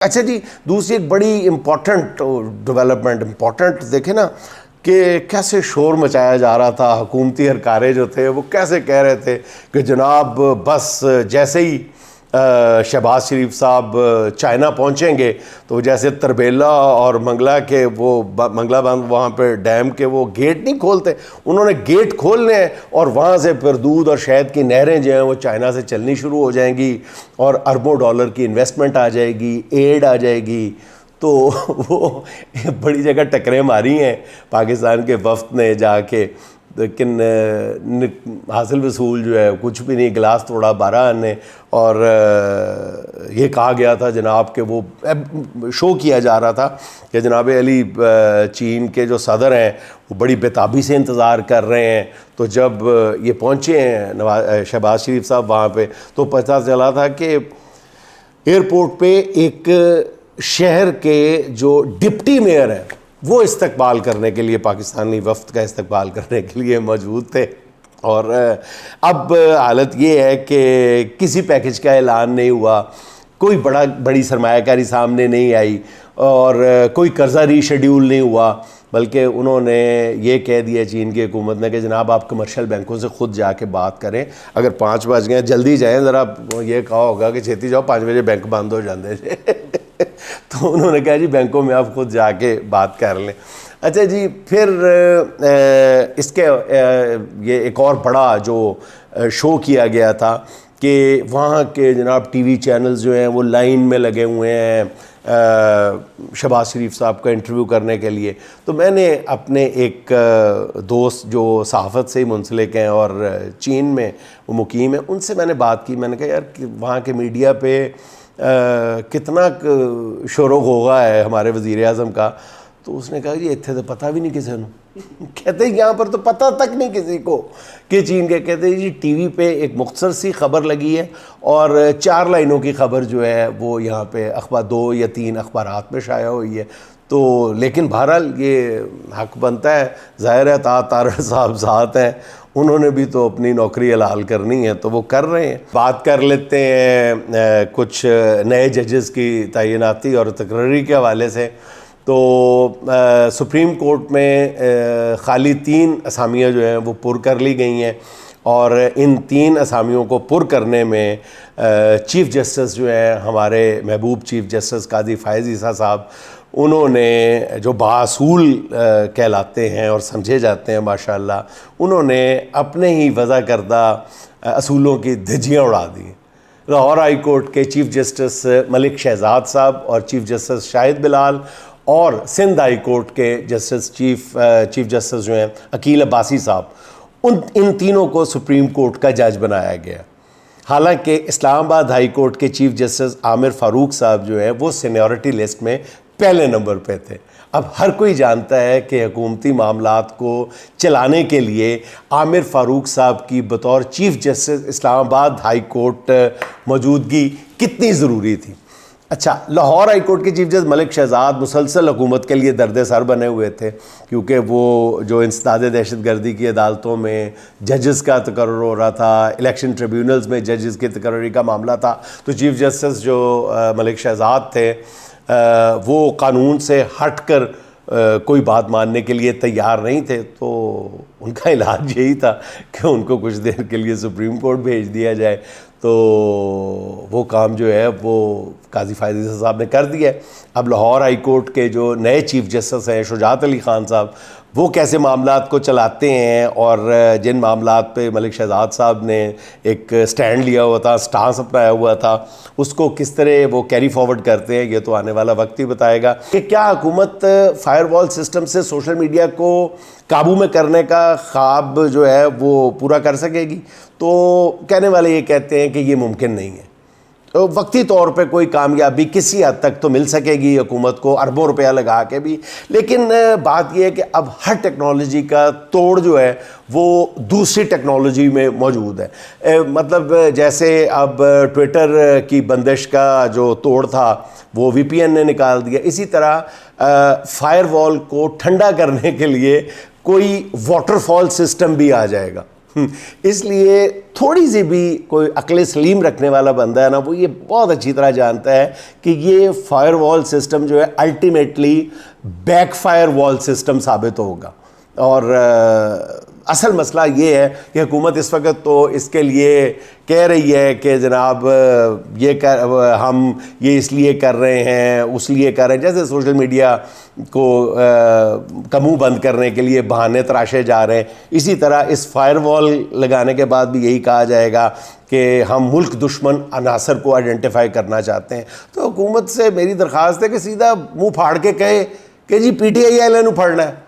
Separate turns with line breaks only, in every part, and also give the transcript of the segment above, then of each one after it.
अच्छा जी, दूसरी एक बड़ी इम्पॉर्टेंट डेवलपमेंट इम्पॉर्टेंट देखे ना कि कैसे शोर मचाया जा रहा था। हुकूमती हरकारे जो थे वो कैसे कह रहे थे कि जनाब बस जैसे ही शहबाज शरीफ साहब चाइना पहुंचेंगे तो जैसे तरबेला और मंगला के वो मंगला बंद वहाँ पे डैम के वो गेट नहीं खोलते, उन्होंने गेट खोलने हैं और वहाँ से फिर दूध और शहद की नहरें जो हैं वो चाइना से चलनी शुरू हो जाएंगी और अरबों डॉलर की इन्वेस्टमेंट आ जाएगी, एड आ जाएगी। तो वो बड़ी जगह टकरें मारी हैं पाकिस्तान के वफ्द ने जाके, लेकिन हासिल वसूल जो है कुछ भी नहीं, गिलास तोड़ा 12 आने। और ये कहा गया था जनाब के वो शो किया जा रहा था कि जनाब अली चीन के जो सदर हैं वो बड़ी बेताबी से इंतज़ार कर रहे हैं। तो जब ये पहुँचे हैं शहबाज शरीफ साहब वहाँ पे, तो पता चला था कि एयरपोर्ट पे एक शहर के जो डिप्टी मेयर हैं वो इस्तकबाल करने के लिए, पाकिस्तानी वफ्द का इस्तकबाल करने के लिए मौजूद थे। और अब हालत ये है कि किसी पैकेज का ऐलान नहीं हुआ, कोई बड़ी सरमायाकारी सामने नहीं आई और कोई कर्जा रीशेड्यूल नहीं हुआ, बल्कि उन्होंने ये कह दिया चीन की हुकूमत ने कि जनाब आप कमर्शियल बैंकों से ख़ुद जाके बात करें, अगर 5 बज गए जल्दी जाएँ, ज़रा ये कहा होगा कि छेती जाओ 5 बजे बैंक बंद हो जाते तो उन्होंने कहा जी बैंकों में आप खुद जाके बात कर लें। अच्छा जी, फिर इसके ये एक और बड़ा जो शो किया गया था कि वहाँ के जनाब टीवी चैनल्स जो हैं वो लाइन में लगे हुए हैं शहबाज शरीफ साहब का इंटरव्यू करने के लिए। तो मैंने अपने एक दोस्त जो सहाफ़त से ही मुंसलिक हैं और चीन में वो मुकीम है, उनसे मैंने बात की। मैंने कहा यार वहाँ के मीडिया पे कितना शोरो होगा है हमारे वज़ीर आज़म का। तो उसने कहा जी इत्थे तो पता भी नहीं किसी को कहते यहाँ पर तो पता तक नहीं किसी को कि चीन के। कहते जी टीवी पे एक मुख्तसर सी खबर लगी है और 4 लाइनों की खबर जो है वो यहाँ पे अखबार 2 या 3 अखबारात में शाया हुई है। तो लेकिन बहरहाल ये हक बनता है, ज़ाहिर है तार साहब ज़ात हैं, उन्होंने भी तो अपनी नौकरी हलाल करनी है तो वो कर रहे हैं। बात कर लेते हैं कुछ नए जजेस की तैनाती और तकर्री के हवाले से। तो सुप्रीम कोर्ट में खाली 3 असामियाँ जो हैं वो पुर कर ली गई हैं और इन 3 असामियों को पुर करने में चीफ़ जस्टिस जो हैं हमारे महबूब चीफ़ जस्टिस कादी फ़ायज़ ईसा साहब, उन्होंने जो बासूल कहलाते हैं और समझे जाते हैं माशाल्लाह, उन्होंने अपने ही वज़ा करदा असूलों की धज्जियाँ उड़ा दी। लाहौर हाई कोर्ट के चीफ़ जस्टिस मलिक शहजाद साहब और चीफ़ जस्टिस शाहिद बिलाल और सिंध हाई कोर्ट के चीफ़ जस्टिस जो हैं अकील अब्बासी साहब, इन तीनों को सुप्रीम कोर्ट का जज बनाया गया। हालांकि इस्लामाबाद हाई कोर्ट के चीफ़ जस्टिस आमिर फ़ारूक साहब जो है वो सीनियरिटी लिस्ट में पहले नंबर पे थे। अब हर कोई जानता है कि हुकूमती मामलात को चलाने के लिए आमिर फ़ारूक साहब की बतौर chief justice Islamabad high court मौजूदगी कितनी ज़रूरी थी। अच्छा, लाहौर हाई कोर्ट के चीफ जस्टिस मलिक शहजाद मुसलसल हुकूमत के लिए दर्द सर बने हुए थे, क्योंकि वो जो इंसदाद दहशत गर्दी की अदालतों में जजेस का तकर्रुर हो रहा था, इलेक्शन ट्रिब्यूनल्स में जजेस की तकर्रुरी का मामला था, तो चीफ जस्टिस जो मलिक शहजाद थे वो कानून से हट कर कोई बात मानने के लिए तैयार नहीं थे। तो उनका इलाज यही था कि उनको कुछ देर के लिए सुप्रीम कोर्ट भेज दिया जाए। तो वो काम जो है वो काजी फ़ायज़ ईसा साहब ने कर दिया। अब लाहौर हाई कोर्ट के जो नए चीफ़ जस्टिस हैं शुजात अली ख़ान साहब, वो कैसे मामलात को चलाते हैं और जिन मामलात पे मलिक शहजाद साहब ने एक स्टैंड लिया हुआ था, स्टांस अपनाया हुआ था, उसको किस तरह वो कैरी फॉरवर्ड करते हैं, ये तो आने वाला वक्त ही बताएगा कि क्या हुकूमत फायरवॉल सिस्टम से सोशल मीडिया को काबू में करने का ख्वाब जो है वो पूरा कर सकेगी। तो कहने वाले ये कहते हैं कि ये मुमकिन नहीं है। तो वक्ती तौर पे कोई कामयाबी किसी हद तक तो मिल सकेगी हुकूमत को, अरबों रुपया लगा के भी, लेकिन बात यह है कि अब हर टेक्नोलॉजी का तोड़ जो है वो दूसरी टेक्नोलॉजी में मौजूद है। मतलब जैसे अब ट्विटर की बंदिश का जो तोड़ था वो VPN ने निकाल दिया, इसी तरह फायरवॉल को ठंडा करने के लिए कोई वाटरफॉल सिस्टम भी आ जाएगा। इसलिए थोड़ी सी भी कोई अक्ल सलीम रखने वाला बंदा है ना, वो ये बहुत अच्छी तरह जानता है कि ये फायरवॉल सिस्टम जो है अल्टीमेटली बैकफायर वॉल सिस्टम साबित होगा। और असल मसला ये है कि हुकूमत इस वक्त तो इसके लिए कह रही है कि जनाब हम ये इसलिए कर रहे हैं, उस लिए कर रहे हैं, जैसे सोशल मीडिया को का मुंह बंद करने के लिए बहाने तराशे जा रहे हैं। इसी तरह इस फायरवॉल लगाने के बाद भी यही कहा जाएगा कि हम मुल्क दुश्मन अनासर को आइडेंटिफाई करना चाहते हैं। तो हुकूमत से मेरी दरख्वास्त है कि सीधा मुँह फाड़ के कहे कि जी PTI वाले नूं फड़ना है।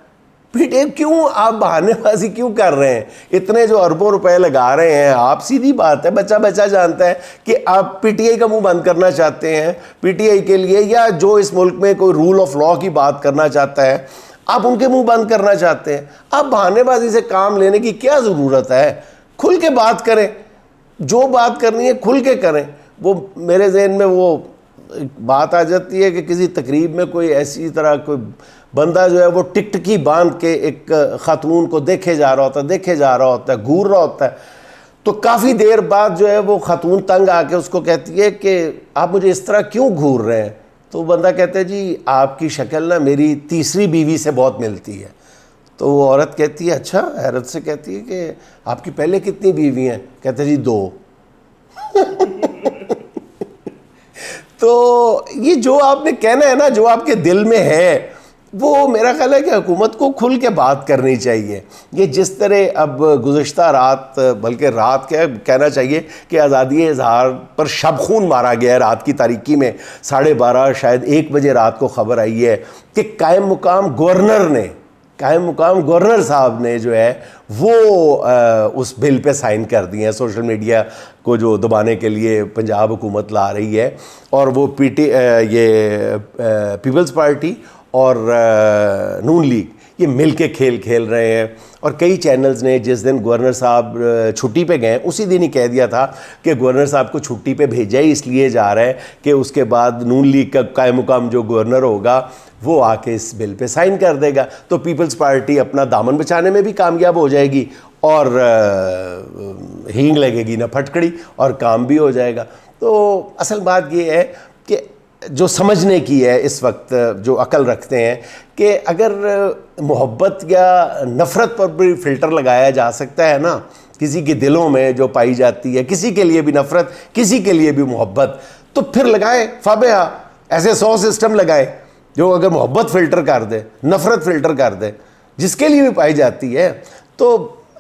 PTI क्यों आप बहानेबाजी क्यों कर रहे हैं? इतने जो अरबों रुपए लगा रहे हैं आप, सीधी बात है, बच्चा बच्चा जानता है कि आप PTI का मुंह बंद करना चाहते हैं। PTI के लिए या जो इस मुल्क में कोई रूल ऑफ लॉ की बात करना चाहता है, आप उनके मुंह बंद करना चाहते हैं। आप बहानेबाजी से काम लेने की क्या ज़रूरत है? खुल के बात करें, जो बात करनी है खुल के करें। वो मेरे जहन में वो बात आ जाती है कि किसी तकरीब में कोई ऐसी तरह कोई बंदा जो है वो टिकटकी बांध के एक खातून को देखे जा रहा होता है, घूर रहा होता है। तो काफ़ी देर बाद जो है वो खातून तंग आके उसको कहती है कि आप मुझे इस तरह क्यों घूर रहे हैं? तो बंदा कहता है जी आपकी शक्ल ना मेरी तीसरी बीवी से बहुत मिलती है। तो वो औरत कहती है अच्छा, हैरत से कहती है कि आपकी पहले कितनी बीवी हैं? कहते जी 2। तो ये जो आपने कहना है ना, जो आपके दिल में है, वो मेरा ख्याल है कि हुकूमत को खुल के बात करनी चाहिए। ये जिस तरह अब गुज़श्ता रात, बल्कि रात क्या कहना चाहिए कि आज़ादी इज़हार पर शब खून मारा गया है रात की तारीकी में। 12:30 शायद 1 बजे रात को ख़बर आई है कि कायम मुकाम गवर्नर साहब ने जो है वो उस बिल पे साइन कर दिए हैं। सोशल मीडिया को जो दबाने के लिए पंजाब हुकूमत ला रही है, और वो पीपल्स पार्टी और नून लीग ये मिल के खेल रहे हैं। और कई चैनल्स ने जिस दिन गवर्नर साहब छुट्टी पे गए उसी दिन ही कह दिया था कि गवर्नर साहब को छुट्टी पे भेजा ही इसलिए जा रहा है कि उसके बाद नून लीग का कायम मुकाम जो गवर्नर होगा वो आके इस बिल पे साइन कर देगा। तो पीपल्स पार्टी अपना दामन बचाने में भी कामयाब हो जाएगी और हींग लगेगी ना फटकड़ी, और काम भी हो जाएगा। तो असल बात ये है कि जो समझने की है इस वक्त, जो अकल रखते हैं कि अगर मोहब्बत या नफ़रत पर भी फ़िल्टर लगाया जा सकता है ना, किसी के दिलों में जो पाई जाती है, किसी के लिए भी नफ़रत, किसी के लिए भी मोहब्बत, तो फिर लगाएं फाबेहा। ऐसे 100 सिस्टम लगाएं जो अगर मोहब्बत फ़िल्टर कर दे, नफ़रत फ़िल्टर कर दे, जिसके लिए भी पाई जाती है। तो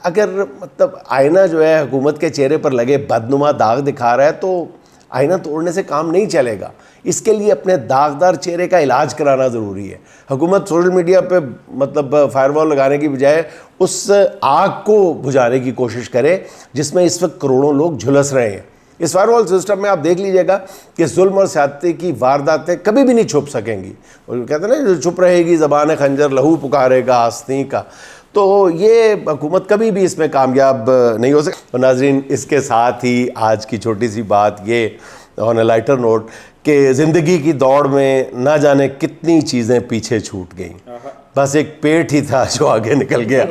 अगर मतलब आईना जो है हुकूमत के चेहरे पर लगे बदनुमा दाग दिखा रहा है, तो आईना तोड़ने से काम नहीं चलेगा। इसके लिए अपने दागदार चेहरे का इलाज कराना ज़रूरी है। हुकूमत सोशल मीडिया पे मतलब फायरवॉल लगाने की बजाय उस आग को बुझाने की कोशिश करे जिसमें इस वक्त करोड़ों लोग झुलस रहे हैं। इस फायरवॉल सिस्टम में आप देख लीजिएगा कि जुल्म और ज़्यादती की वारदातें कभी भी नहीं छुप सकेंगी। और कहते हैं ना, जो चुप रहेगी ज़बान खंजर लहू पुकारेगा आस्तीं का। तो ये हुकूमत कभी भी इसमें कामयाब नहीं हो सकती। तो नाज़रीन, इसके साथ ही आज की छोटी सी बात ये ऑन अ लाइटर नोट कि ज़िंदगी की दौड़ में ना जाने कितनी चीज़ें पीछे छूट गई, बस एक पेट ही था जो आगे निकल गया।